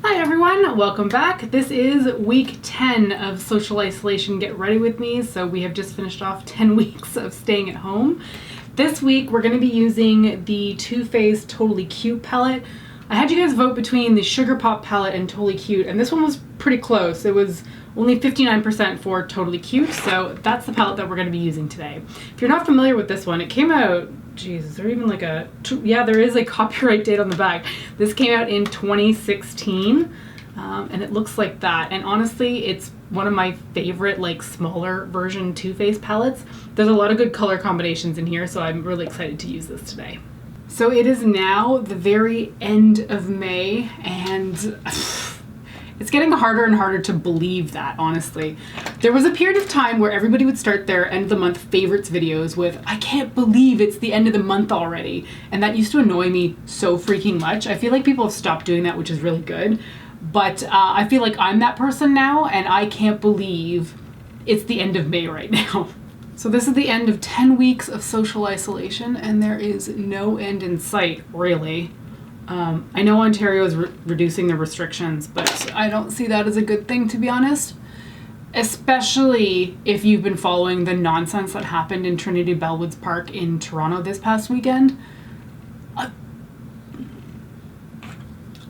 Hi everyone, welcome back. This is week 10 of social isolation Get Ready With Me. So we have just finished off 10 weeks of staying at home. This week we're going to be using the Too Faced Totally Cute palette. I had you guys vote between the Sugar Pop palette and Totally Cute, and this one was pretty close. It was only 59% for Totally Cute, so that's the palette that we're going to be using today. If you're not familiar with this one, it came out, geez, is there even like a, yeah, there is a copyright date on the back. This came out in 2016, and it looks like that. And honestly, it's one of my favorite, like, smaller version Too Faced palettes. There's a lot of good color combinations in here, so I'm really excited to use this today. So it is now the very end of May, and it's getting harder and harder to believe that, honestly. There was a period of time where everybody would start their end of the month favorites videos with, I can't believe it's the end of the month already. And that used to annoy me so freaking much. I feel like people have stopped doing that, which is really good. But I feel like I'm that person now, and I can't believe it's the end of May right now. So this is the end of 10 weeks of social isolation, and there is no end in sight, really. I know Ontario is reducing the restrictions, but I don't see that as a good thing, to be honest. Especially if you've been following the nonsense that happened in Trinity Bellwoods Park in Toronto this past weekend.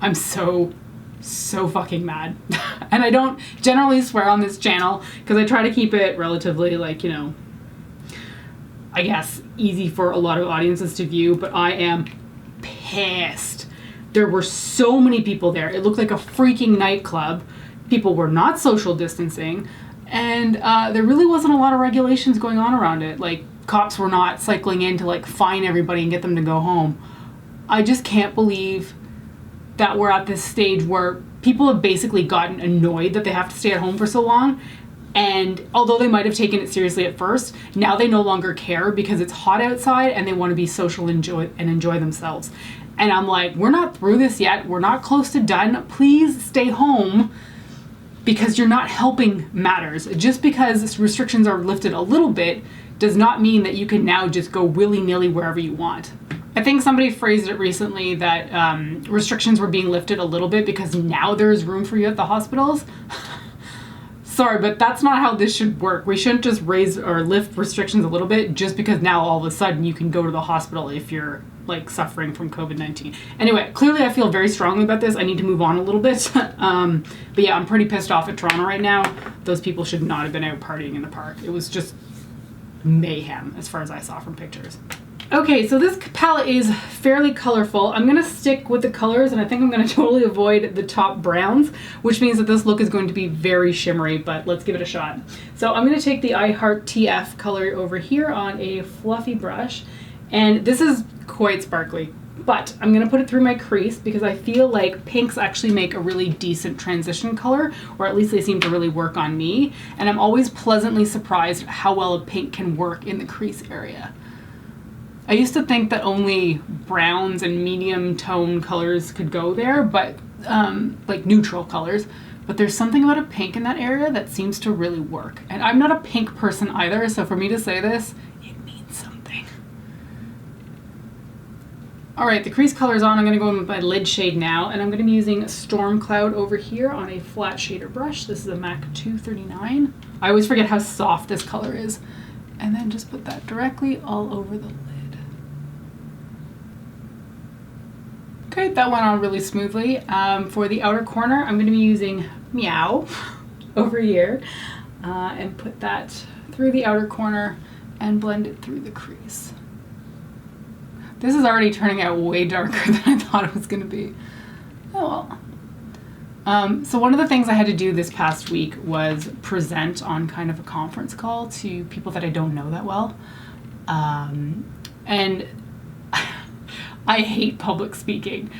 I'm so fucking mad. And I don't generally swear on this channel because I try to keep it relatively, like, you know, I guess easy for a lot of audiences to view, but I am pissed. There were so many people there. It looked like a freaking nightclub. People were not social distancing, and there really wasn't a lot of regulations going on around it. Like, cops were not cycling in to, like, fine everybody and get them to go home. I just can't believe that we're at this stage where people have basically gotten annoyed that they have to stay at home for so long. And although they might have taken it seriously at first, now they no longer care because it's hot outside and they want to be social and enjoy themselves. And I'm like, we're not through this yet. We're not close to done. Please stay home because you're not helping matters. Just because restrictions are lifted a little bit does not mean that you can now just go willy-nilly wherever you want. I think somebody phrased it recently that restrictions were being lifted a little bit because now there's room for you at the hospitals. Sorry, but that's not how this should work. We shouldn't just raise or lift restrictions a little bit just because now all of a sudden you can go to the hospital if you're, like, suffering from COVID-19. Anyway, clearly I feel very strongly about this. I need to move on a little bit. But yeah, I'm pretty pissed off at Toronto right now. Those people should not have been out partying in the park. It was just mayhem as far as I saw from pictures. Okay, so this palette is fairly colorful. I'm going to stick with the colors, and I think I'm going to totally avoid the top browns, which means that this look is going to be very shimmery, but let's give it a shot. So I'm going to take the I Heart TF color over here on a fluffy brush, and this is quite sparkly, but I'm going to put it through my crease because I feel like pinks actually make a really decent transition color, or at least they seem to really work on me, and I'm always pleasantly surprised how well a pink can work in the crease area. I used to think that only browns and medium tone colors could go there, but like neutral colors, but there's something about a pink in that area that seems to really work. And I'm not a pink person either, so for me to say this, it means something. All right, the crease color's on. I'm gonna go in with my lid shade now, and I'm gonna be using Storm Cloud over here on a flat shader brush. This is a MAC 239. I always forget how soft this color is. And then just put that directly all over the lid. Okay, that went on really smoothly. For the outer corner, I'm going to be using Meow over here and put that through the outer corner and blend it through the crease. This is already turning out way darker than I thought it was going to be. Oh well. So one of the things I had to do this past week was present on kind of a conference call to people that I don't know that well. And I hate public speaking.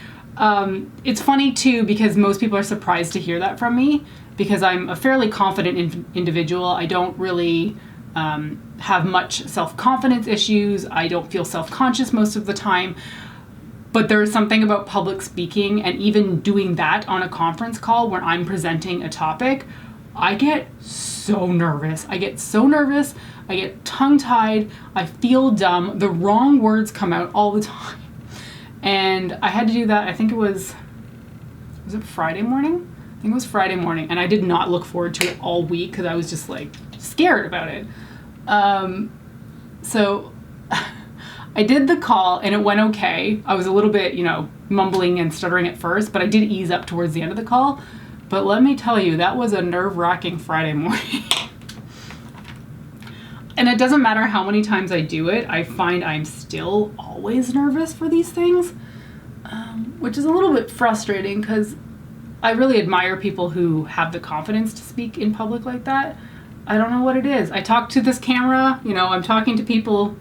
It's funny too because most people are surprised to hear that from me because I'm a fairly confident individual. I don't really have much self-confidence issues. I don't feel self-conscious most of the time. But there is something about public speaking and even doing that on a conference call when I'm presenting a topic, I get so nervous. I get tongue-tied. I feel dumb. The wrong words come out all the time. And I had to do that, I think it was was it Friday morning? I think it was Friday morning, and I did not look forward to it all week because I was just like scared about it. So I did the call and it went okay. I was a little bit, mumbling and stuttering at first, but I did ease up towards the end of the call. But let me tell you, that was a nerve-wracking Friday morning. And it doesn't matter how many times I do it, I find I'm still always nervous for these things, which is a little bit frustrating because I really admire people who have the confidence to speak in public like that. I don't know what it is. I talk to this camera, I'm talking to people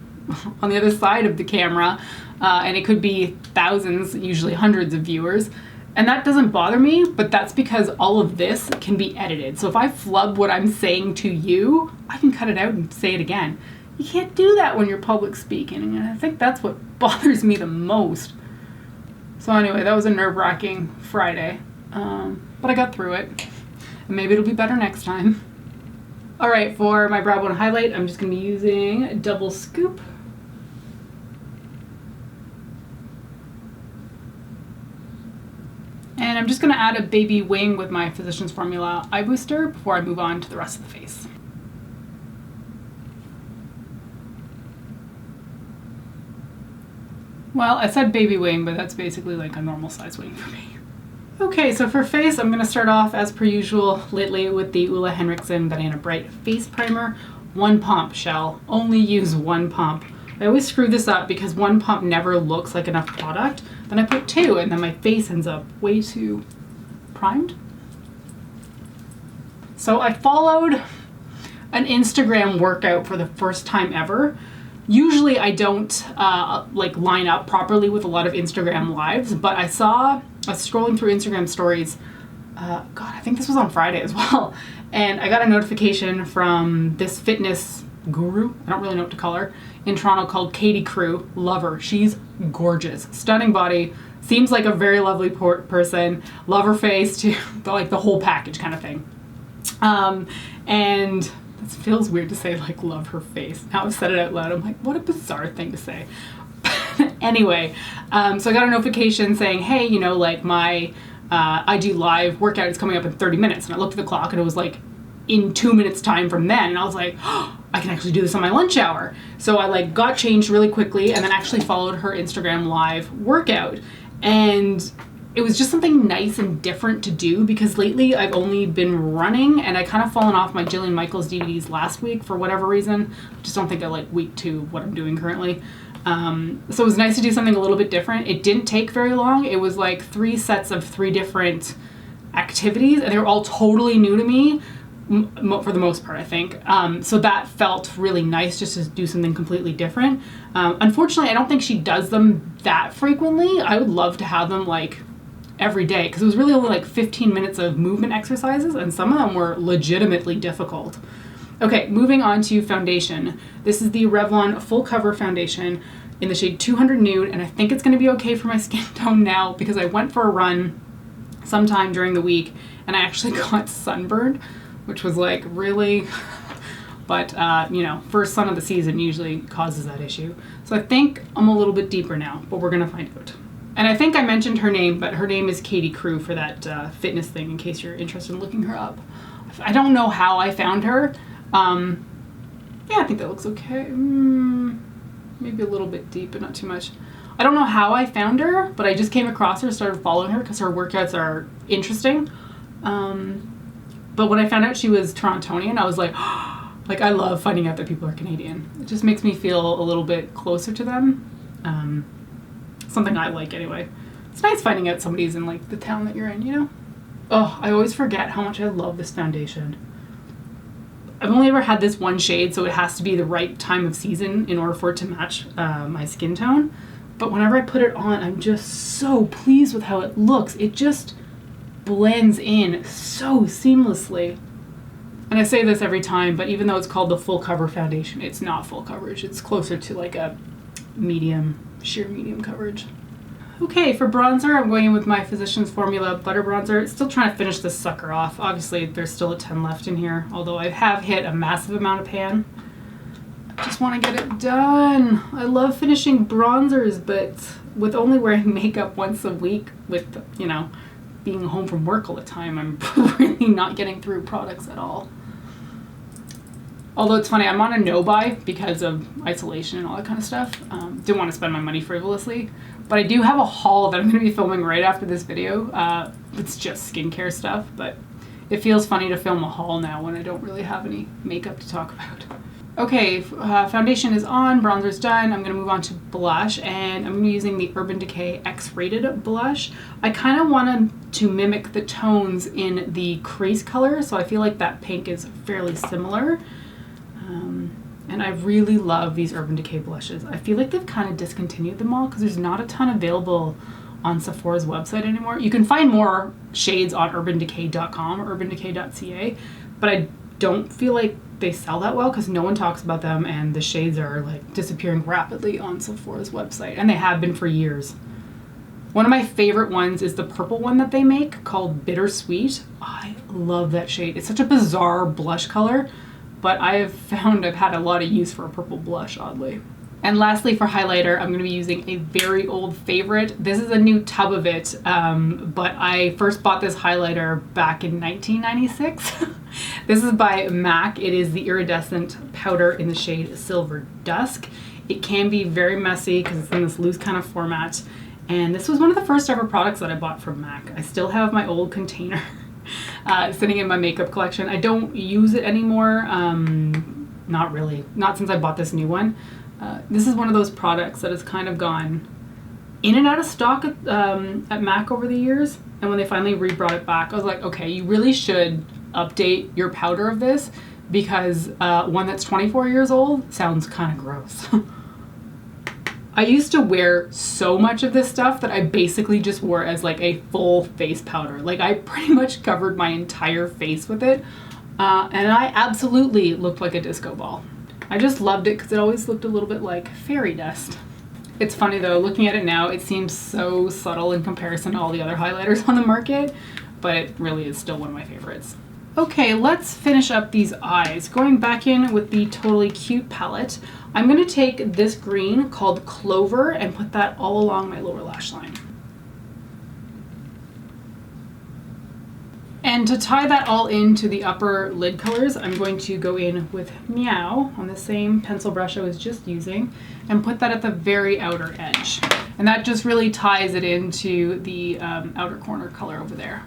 on the other side of the camera, and it could be thousands, usually hundreds of viewers. And that doesn't bother me, but that's because all of this can be edited. So if I flub what I'm saying to you, I can cut it out and say it again. You can't do that when you're public speaking, and I think that's what bothers me the most. So anyway, that was a nerve-wracking Friday, but I got through it, and maybe it'll be better next time. All right, for my brow bone highlight, I'm just gonna be using Double Scoop. And I'm just going to add a baby wing with my Physicians Formula eye booster before I move on to the rest of the face. Well, I said baby wing, but that's basically like a normal size wing for me. Okay, so for face, I'm going to start off as per usual lately with the Ulla Henriksen Banana Bright Face Primer. One pump, Shell. Only use one pump. I always screw this up because one pump never looks like enough product. Then I put two and then my face ends up way too primed. So I followed an Instagram workout for the first time ever. Usually I don't line up properly with a lot of Instagram lives, but I was scrolling through Instagram stories, I think this was on Friday as well, and I got a notification from this fitness guru, I don't really know what to call her, in Toronto called Katie Crew. Love her. She's gorgeous. Stunning body. Seems like a very lovely person. Love her face too. Like the whole package kind of thing. And it feels weird to say like love her face. Now I've said it out loud. I'm like, what a bizarre thing to say. Anyway, so I got a notification saying, hey, my IG Live workout is coming up in 30 minutes. And I looked at the clock and it was like in 2 minutes time from then. And I was like, oh, I can actually do this on my lunch hour. So I got changed really quickly and then actually followed her Instagram live workout. And it was just something nice and different to do because lately I've only been running and I kind of fallen off my Jillian Michaels DVDs last week for whatever reason. Just don't think I like week 2 what I'm doing currently. So it was nice to do something a little bit different. It didn't take very long. It was like 3 sets of 3 different activities and they were all totally new to me. For the most part, I think. So that felt really nice just to do something completely different. Unfortunately, I don't think she does them that frequently. I would love to have them every day because it was really only 15 minutes of movement exercises and some of them were legitimately difficult. Okay, moving on to foundation. This is the Revlon Full Cover Foundation in the shade 200 Nude, and I think it's going to be okay for my skin tone now because I went for a run sometime during the week and I actually got sunburned, which was really, but first sun of the season usually causes that issue. So I think I'm a little bit deeper now, but we're gonna find out. And I think I mentioned her name, but her name is Katie Crew for that fitness thing, in case you're interested in looking her up. I don't know how I found her. Yeah, I think that looks okay. Maybe a little bit deep, but not too much. I don't know how I found her, but I just came across her, started following her because her workouts are interesting. But when I found out she was Torontonian, I was like, I love finding out that people are Canadian. It just makes me feel a little bit closer to them. Something I like anyway. It's nice finding out somebody's in the town that you're in, Oh, I always forget how much I love this foundation. I've only ever had this one shade, so it has to be the right time of season in order for it to match my skin tone. But whenever I put it on, I'm just so pleased with how it looks. It just blends in so seamlessly. And I say this every time, but even though it's called the Full Cover Foundation, it's not full coverage. It's closer to a sheer medium coverage. Okay, for bronzer, I'm going in with my Physicians Formula Butter Bronzer. Still trying to finish this sucker off. Obviously, there's still a 10 left in here, although I have hit a massive amount of pan. I just want to get it done. I love finishing bronzers, but with only wearing makeup once a week with, being home from work all the time, I'm really not getting through products at all. Although it's funny, I'm on a no-buy because of isolation and all that kind of stuff. Didn't want to spend my money frivolously. But I do have a haul that I'm going to be filming right after this video. It's just skincare stuff, but it feels funny to film a haul now when I don't really have any makeup to talk about. Okay, foundation is on, bronzer's done. I'm going to move on to blush, and I'm going to be using the Urban Decay X-Rated blush. I kind of wanted to mimic the tones in the crease color, so I feel like that pink is fairly similar. And I really love these Urban Decay blushes. I feel like they've kind of discontinued them all because there's not a ton available on Sephora's website anymore. You can find more shades on urbandecay.com or urbandecay.ca, but I don't feel like they sell that well because no one talks about them, and the shades are like disappearing rapidly on Sephora's website, and they have been for years. One of my favorite ones is the purple one that they make called Bittersweet. I love that shade. It's such a bizarre blush color, but I have found I've had a lot of use for a purple blush, oddly. And lastly, for highlighter, I'm going to be using a very old favorite. This is a new tub of it, but I first bought this highlighter back in 1996. This is by MAC. It is the iridescent powder in the shade Silver Dusk. It can be very messy because it's in this loose kind of format. And this was one of the first ever products that I bought from MAC. I still have my old container sitting in my makeup collection. I don't use it anymore. Not really. Not since I bought this new one. This is one of those products that has kind of gone in and out of stock at MAC over the years. And when they finally re-brought it back, I was like, okay, you really should update your powder of this, because one that's 24 years old sounds kind of gross. I used to wear so much of this stuff that I basically just wore it as like a full face powder. Like I pretty much covered my entire face with it. And I absolutely looked like a disco ball. I just loved it because it always looked a little bit like fairy dust. It's funny though, looking at it now, it seems so subtle in comparison to all the other highlighters on the market, but it really is still one of my favorites. Okay, let's finish up these eyes. Going back in with the Totally Cute palette, I'm going to take this green called Clover and put that all along my lower lash line. And to tie that all into the upper lid colors, I'm going to go in with Meow on the same pencil brush I was just using and put that at the very outer edge. And that just really ties it into the outer corner color over there.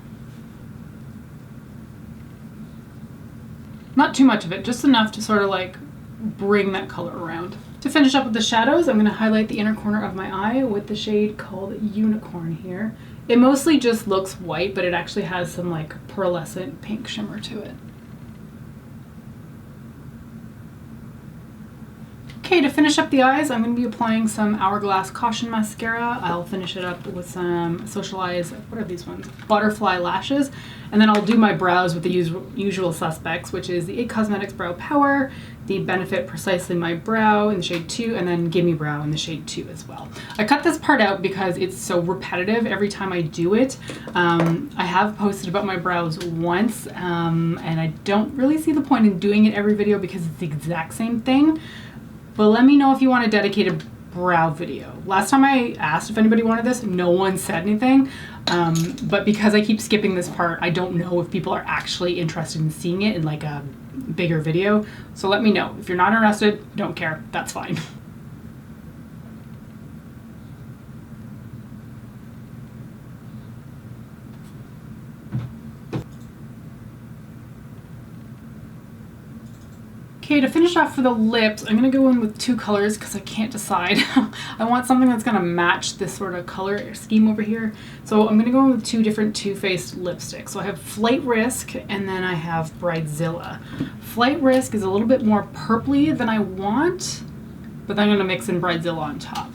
Not too much of it, just enough to sort of like bring that color around. To finish up with the shadows, I'm going to highlight the inner corner of my eye with the shade called Unicorn here. It mostly just looks white, but it actually has some like pearlescent pink shimmer to it. Okay, to finish up the eyes, I'm going to be applying some Hourglass Caution Mascara. I'll finish it up with some Socialize, what are these ones? Butterfly Lashes. And then I'll do my brows with the usual suspects, which is the IT Cosmetics Brow Power, the Benefit Precisely My Brow in the shade 2, and then Gimme Brow in the shade 2 as well. I cut this part out because it's so repetitive every time I do it. I have posted about my brows once, and I don't really see the point in doing it every video because it's the exact same thing. But let me know if you want a dedicated brow video. Last time I asked if anybody wanted this, no one said anything. But because I keep skipping this part, I don't know if people are actually interested in seeing it in like a bigger video. So let me know. If you're not interested, don't care, that's fine. Okay, to finish off for the lips, I'm going to go in with two colors because I can't decide. I want something that's going to match this sort of color scheme over here. So I'm going to go in with two different Too Faced lipsticks. So I have Flight Risk and then I have Bridezilla. Flight Risk is a little bit more purpley than I want, but then I'm going to mix in Bridezilla on top.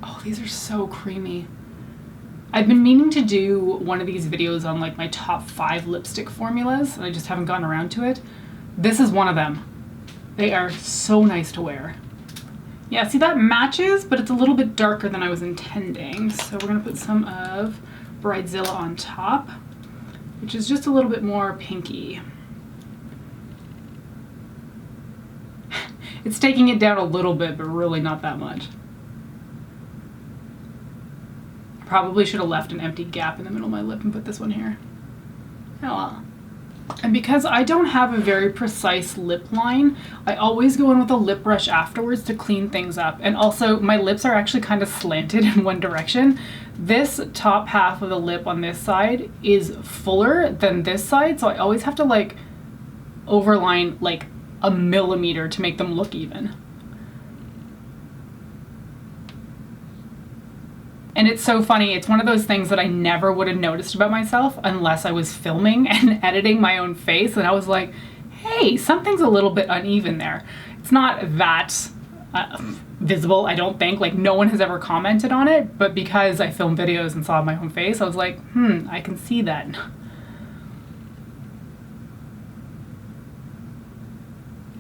Oh, these are so creamy. I've been meaning to do one of these videos on like my top 5 lipstick formulas, and I just haven't gotten around to it. This is one of them. They are so nice to wear. Yeah, see that matches, but it's a little bit darker than I was intending. So we're gonna put some of Bridezilla on top, which is just a little bit more pinky. It's taking it down a little bit, but really not that much. Probably should have left an empty gap in the middle of my lip and put this one here. Oh well. And because I don't have a very precise lip line, I always go in with a lip brush afterwards to clean things up. And also, my lips are actually kind of slanted in one direction. This top half of the lip on this side is fuller than this side, so I always have to like overline like a millimeter to make them look even. And it's so funny, it's one of those things that I never would have noticed about myself unless I was filming and editing my own face, and I was like, hey, something's a little bit uneven there. It's not that visible, I don't think, like no one has ever commented on it, but because I filmed videos and saw my own face, I was like, I can see that.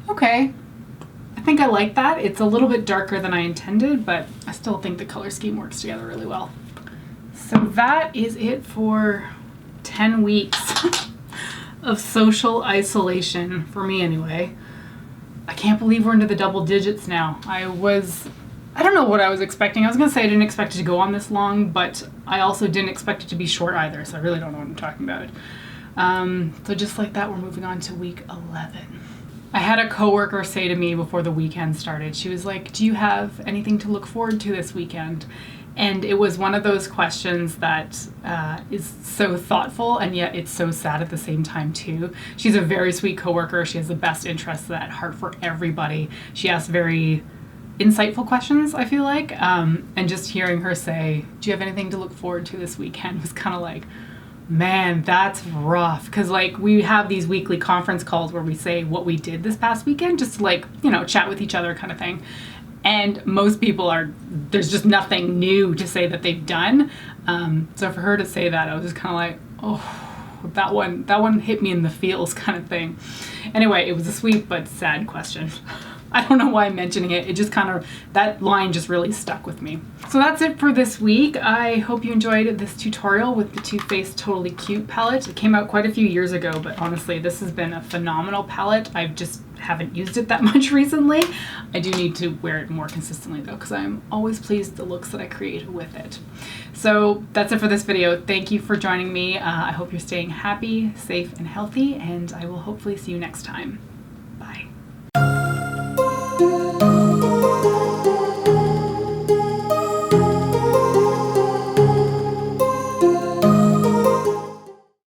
Okay. I think I like that. It's a little bit darker than I intended, but I still think the color scheme works together really well. So that is it for 10 weeks of social isolation, for me anyway. I can't believe we're into the double digits now. I don't know what I was expecting. I was gonna say I didn't expect it to go on this long, but I also didn't expect it to be short either, so I really don't know what I'm talking about. So just like that, we're moving on to week 11. I had a coworker say to me before the weekend started, she was like, do you have anything to look forward to this weekend? And it was one of those questions that is so thoughtful, and yet it's so sad at the same time too. She's a very sweet coworker. She has the best interests at heart for everybody. She asks very insightful questions, I feel like. And just hearing her say, do you have anything to look forward to this weekend, was kind of like, man, that's rough. Because like we have these weekly conference calls where we say what we did this past weekend, just to like, you know, chat with each other kind of thing. And most people there's just nothing new to say that they've done. So for her to say that, I was just kind of like, oh, that one hit me in the feels kind of thing. Anyway, it was a sweet but sad question. I don't know why I'm mentioning it. It just kind of, that line just really stuck with me. So that's it for this week. I hope you enjoyed this tutorial with the Too Faced Totally Cute palette. It came out quite a few years ago, but honestly, this has been a phenomenal palette. I just haven't used it that much recently. I do need to wear it more consistently though, because I'm always pleased with the looks that I create with it. So that's it for this video. Thank you for joining me. I hope you're staying happy, safe, and healthy, and I will hopefully see you next time. Bye.